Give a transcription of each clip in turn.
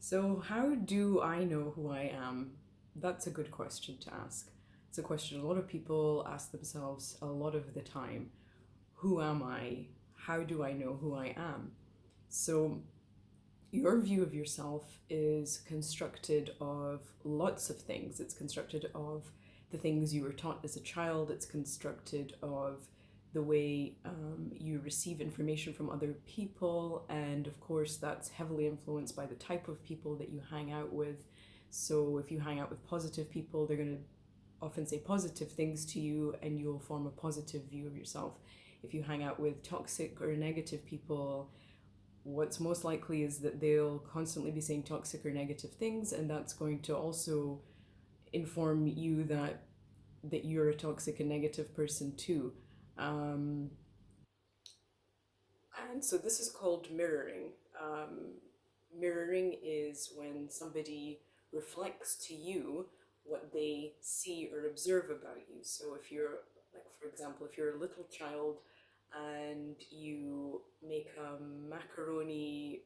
So, how do I know who I am? That's a good question to ask. It's a question a lot of people ask themselves a lot of the time. Who am I? How do I know who I am? So, your view of yourself is constructed of lots of things. It's constructed of the things you were taught as a child, it's constructed of the way you receive information from other people, and of course, that's heavily influenced by the type of people that you hang out with. So, if you hang out with positive people, they're going to often say positive things to you, and you'll form a positive view of yourself. If you hang out with toxic or negative people, what's most likely is that they'll constantly be saying toxic or negative things, and that's going to also inform you that you're a toxic and negative person too. Um, and so this is called mirroring. Mirroring is when somebody reflects to you what they see or observe about you. So if you're, like, for example, if you're a little child and you make a macaroni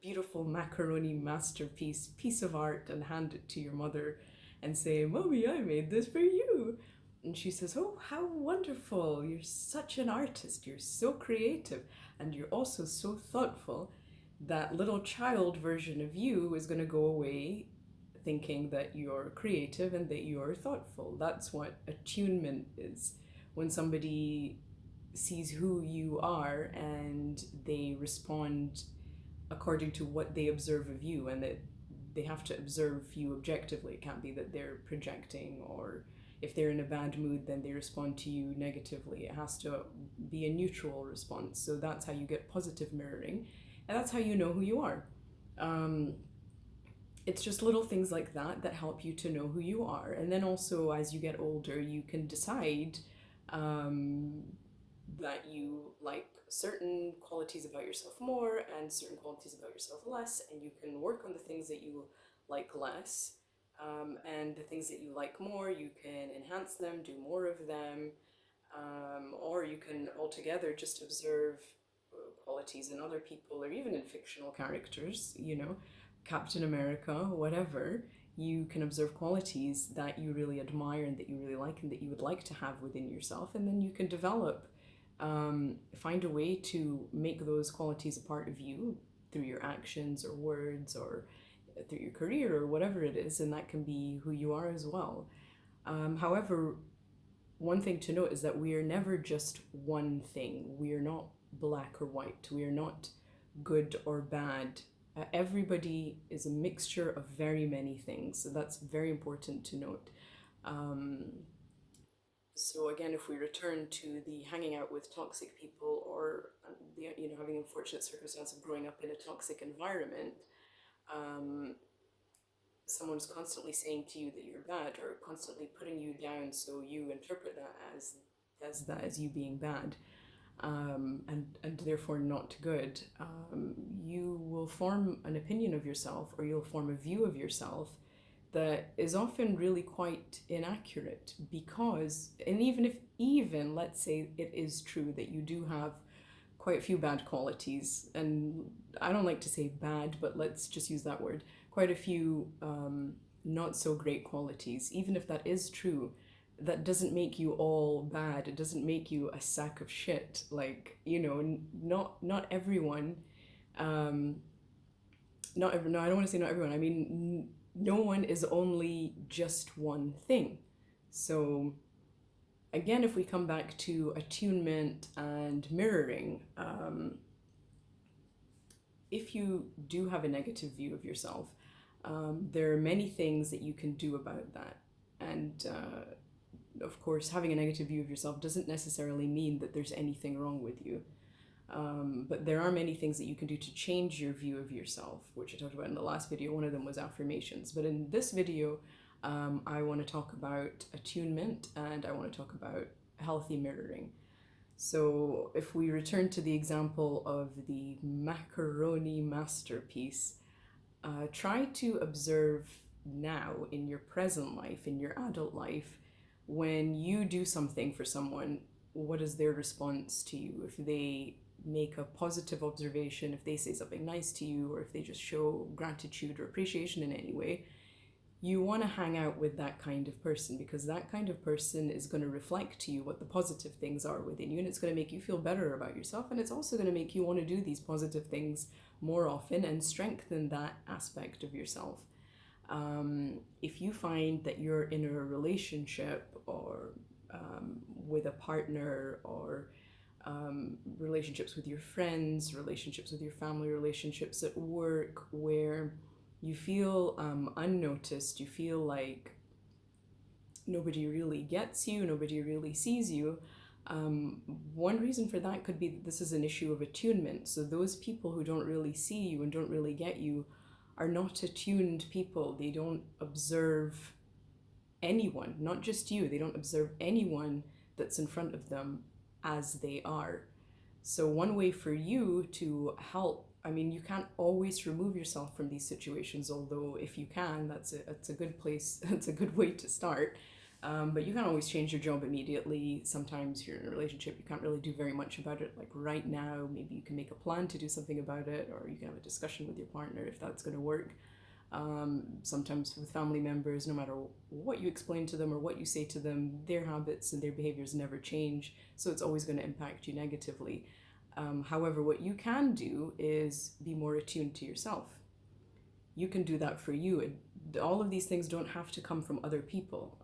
beautiful macaroni masterpiece, piece of art, and hand it to your mother and say, "Mommy, I made this for you." And she says, "Oh, how wonderful! You're such an artist. You're so creative. And you're also so thoughtful." That little child version of you is going to go away thinking that you're creative and that you're thoughtful. That's what attunement is. When somebody sees who you are and they respond according to what they observe of you, and that they have to observe you objectively. It can't be that they're projecting, or if they're in a bad mood, then they respond to you negatively. It has to be a neutral response. So that's how you get positive mirroring, and that's how you know who you are. Um, it's just little things like that that help you to know who you are. And then also, as you get older, you can decide um, that you like certain qualities about yourself more and certain qualities about yourself less, and you can work on the things that you like less. And the things that you like more, you can enhance them, do more of them, or you can altogether just observe qualities in other people or even in fictional characters, Captain America, whatever. You can observe qualities that you really admire and that you really like and that you would like to have within yourself, and then you can develop, find a way to make those qualities a part of you through your actions or words or through your career or whatever it is, and that can be who you are as well. However, one thing to note is that we are never just one thing. We are not black or white. We are not good or bad. Everybody is a mixture of very many things. So that's very important to note. Um, so again, if we return to the hanging out with toxic people, or having the unfortunate circumstance of growing up in a toxic environment, um, someone's constantly saying to you that you're bad or constantly putting you down, so you interpret that as you being bad, and therefore not good. You will form an opinion of yourself, or you'll form a view of yourself that is often really quite inaccurate, because, and even let's say it is true that you do have quite a few bad qualities, and I don't like to say bad, but let's just use that word, quite a few not so great qualities. Even if that is true, that doesn't make you all bad. It doesn't make you a sack of shit. Like, not everyone, um, not every, no, I don't want to say not everyone. I mean, no one is only just one thing. So again, if we come back to attunement and mirroring, if you do have a negative view of yourself, there are many things that you can do about that. And of course, having a negative view of yourself doesn't necessarily mean that there's anything wrong with you. But there are many things that you can do to change your view of yourself, which I talked about in the last video. One of them was affirmations. But in this video, I want to talk about attunement, and I want to talk about healthy mirroring. So if we return to the example of the macaroni masterpiece, try to observe now in your present life, in your adult life, when you do something for someone, what is their response to you? If they make a positive observation, if they say something nice to you, or if they just show gratitude or appreciation in any way, you want to hang out with that kind of person, because that kind of person is going to reflect to you what the positive things are within you, and it's going to make you feel better about yourself, and it's also going to make you want to do these positive things more often and strengthen that aspect of yourself. If you find that you're in a relationship, or with a partner, or relationships with your friends, relationships with your family, relationships at work, where you feel unnoticed, you feel like nobody really gets you, nobody really sees you. One reason for that could be that this is an issue of attunement. So those people who don't really see you and don't really get you are not attuned people. They don't observe anyone, not just you. They don't observe anyone that's in front of them as they are. So one way for you to help, I mean, you can't always remove yourself from these situations, although if you can, that's a good place, that's a good way to start. But you can't always change your job immediately. Sometimes if you're in a relationship, you can't really do very much about it. Like right now, maybe you can make a plan to do something about it, or you can have a discussion with your partner if that's going to work. Sometimes with family members, no matter what you explain to them or what you say to them, their habits and their behaviors never change, so it's always going to impact you negatively. However, what you can do is be more attuned to yourself. You can do that for you. All of these things don't have to come from other people.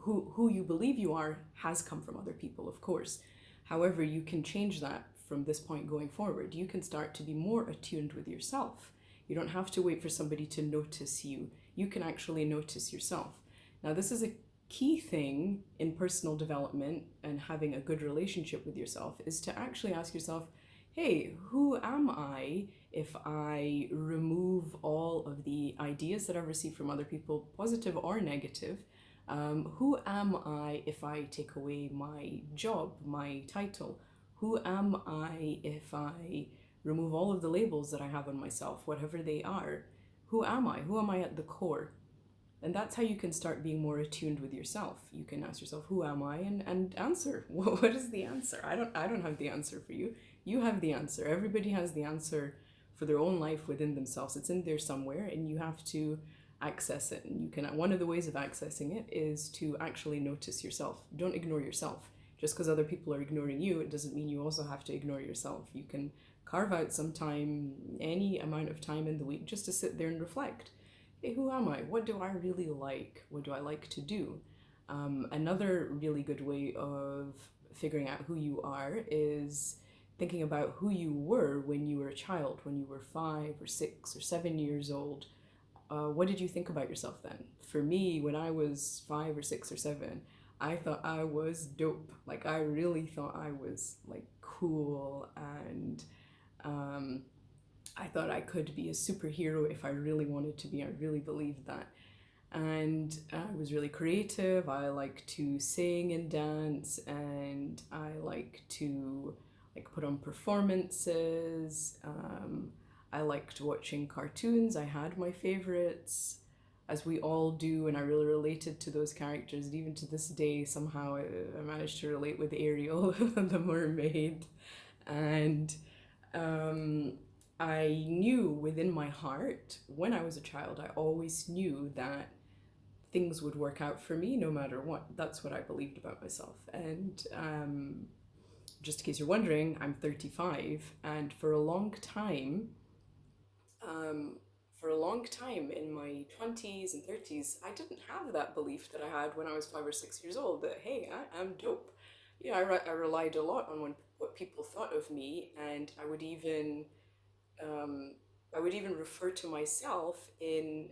Who you believe you are has come from other people, of course. However, you can change that from this point going forward. You can start to be more attuned with yourself. You don't have to wait for somebody to notice you. You can actually notice yourself. Now, this is a key thing in personal development and having a good relationship with yourself, is to actually ask yourself, hey, who am I if I remove all of the ideas that I've received from other people, positive or negative? Who am I if I take away my job, my title? Who am I if I remove all of the labels that I have on myself, whatever they are? Who am I? Who am I at the core? And that's how you can start being more attuned with yourself. You can ask yourself, who am I? And answer. What is the answer? I don't have the answer for you. You have the answer. Everybody has the answer for their own life within themselves. It's in there somewhere, and you have to access it. And you can, one of the ways of accessing it is to actually notice yourself. Don't ignore yourself. Just because other people are ignoring you, it doesn't mean you also have to ignore yourself. You can carve out some time, any amount of time in the week, just to sit there and reflect. Hey, who am I? What do I really like? What do I like to do? Another really good way of figuring out who you are is thinking about who you were when you were a child, when you were 5 or 6 or 7 years old. What did you think about yourself then? For me, when I was 5 or 6 or 7, I thought I was dope. Like, I really thought I was like cool, and I thought I could be a superhero if I really wanted to be. I really believed that. And I was really creative. I like to sing and dance, and I like to like put on performances. I liked watching cartoons. I had my favorites, as we all do, and I really related to those characters. And even to this day, somehow I managed to relate with Ariel, the mermaid. And um, I knew within my heart, when I was a child, I always knew that things would work out for me no matter what. That's what I believed about myself. And just in case you're wondering, I'm 35, and um, for a long time in my 20s and 30s, I didn't have that belief that I had when I was 5 or 6 years old, that, hey, I'm dope. Yeah, I relied a lot on what people thought of me, and um, I would even refer to myself in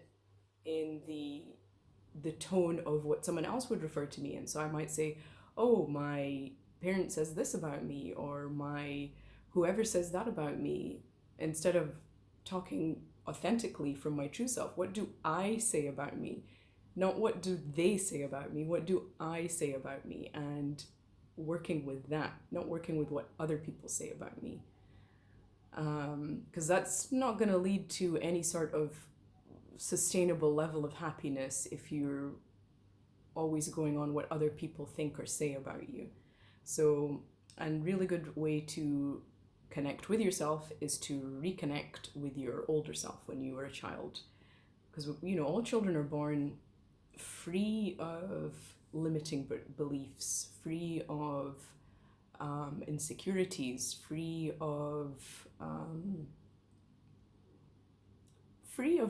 the tone of what someone else would refer to me in. So I might say, "Oh, my parent says this about me," or "My whoever says that about me," instead of talking authentically from my true self. What do I say about me? Not what do they say about me. What do I say about me? And working with that, not working with what other people say about me. Because that's not going to lead to any sort of sustainable level of happiness if you're always going on what other people think or say about you. So and really good way to connect with yourself is to reconnect with your older self when you were a child. Because, all children are born free of limiting beliefs, free of insecurities, free of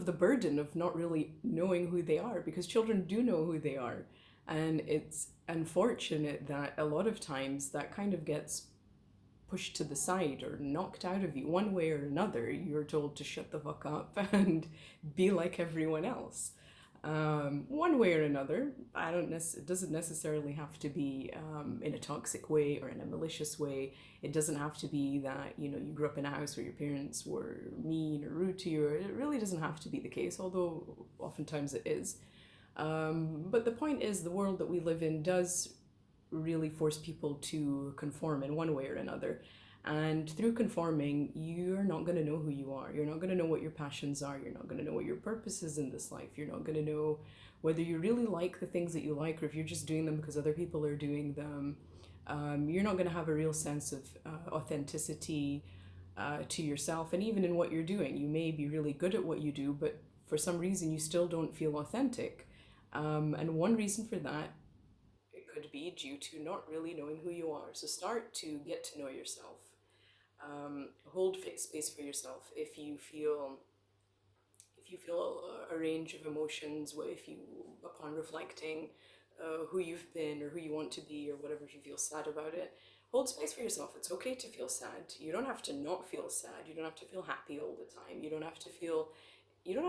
the burden of not really knowing who they are, because children do know who they are. And it's unfortunate that a lot of times that kind of gets pushed to the side or knocked out of you one way or another. You're told to shut the fuck up and be like everyone else. One way or another. It doesn't necessarily have to be in a toxic way or in a malicious way. It doesn't have to be that you grew up in a house where your parents were mean or rude to you. It really doesn't have to be the case, although oftentimes it is. But the point is, the world that we live in does really force people to conform in one way or another. And through conforming, you're not going to know who you are. You're not going to know what your passions are. You're not going to know what your purpose is in this life. You're not going to know whether you really like the things that you like, or if you're just doing them because other people are doing them. You're not going to have a real sense of authenticity to yourself. And even in what you're doing, you may be really good at what you do, but for some reason you still don't feel authentic. And one reason for that could be due to not really knowing who you are. So start to get to know yourself. Hold space for yourself. If you feel a range of emotions, if you, upon reflecting, who you've been or who you want to be or whatever, if you feel sad about it, hold space for yourself. It's okay to feel sad. You don't have to not feel sad. You don't have to feel happy all the time. You don't have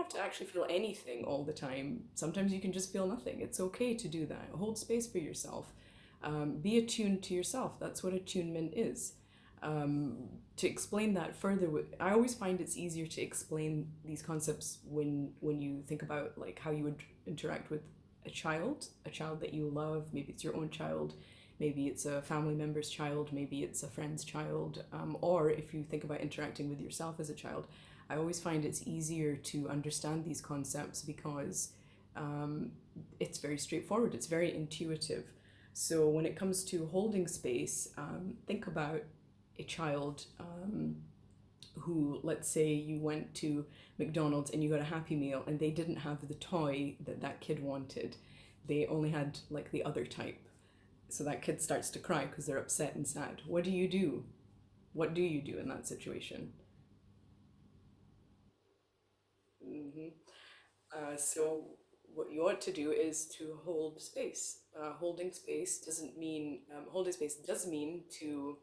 to actually feel anything all the time. Sometimes you can just feel nothing. It's okay to do that. Hold space for yourself. Be attuned to yourself. That's what attunement is. To explain that further, I always find it's easier to explain these concepts when you think about like how you would interact with a child that you love. Maybe it's your own child, maybe it's a family member's child, maybe it's a friend's child, or if you think about interacting with yourself as a child. I always find it's easier to understand these concepts because it's very straightforward, it's very intuitive. So when it comes to holding space, think about a child who, let's say you went to McDonald's and you got a Happy Meal and they didn't have the toy that that kid wanted. They only had like the other type. So that kid starts to cry because they're upset and sad. What do you do? What do you do in that situation? hmm so what you ought to do is to hold space. Holding space does mean to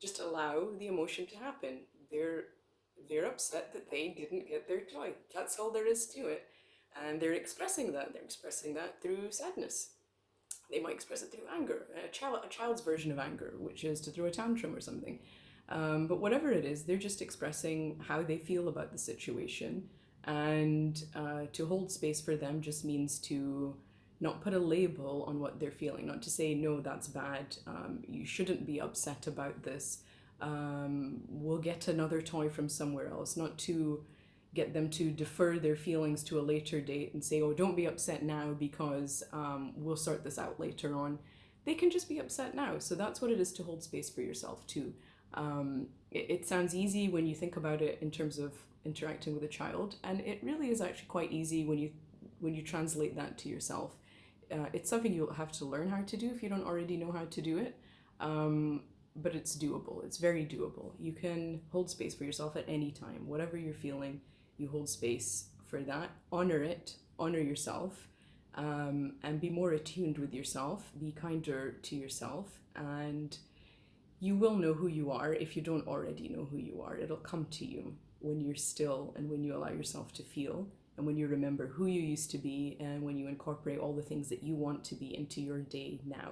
just allow the emotion to happen. They're upset that they didn't get their toy. That's all there is to it. And they're expressing that. They're expressing that through sadness. They might express it through anger, a child's version of anger, which is to throw a tantrum or something. But whatever it is, they're just expressing how they feel about the situation. And to hold space for them just means to not put a label on what they're feeling, not to say, no, that's bad, you shouldn't be upset about this, we'll get another toy from somewhere else, not to get them to defer their feelings to a later date and say, oh, don't be upset now because we'll sort this out later on. They can just be upset now. So that's what it is to hold space for yourself too. It sounds easy when you think about it in terms of interacting with a child, and it really is actually quite easy when you translate that to yourself. It's something you'll have to learn how to do if you don't already know how to do it. But it's doable. It's very doable. You can hold space for yourself at any time. Whatever you're feeling, you hold space for that. Honor it. Honor yourself. And be more attuned with yourself. Be kinder to yourself. And you will know who you are if you don't already know who you are. It'll come to you when you're still and when you allow yourself to feel, and when you remember who you used to be, and when you incorporate all the things that you want to be into your day now.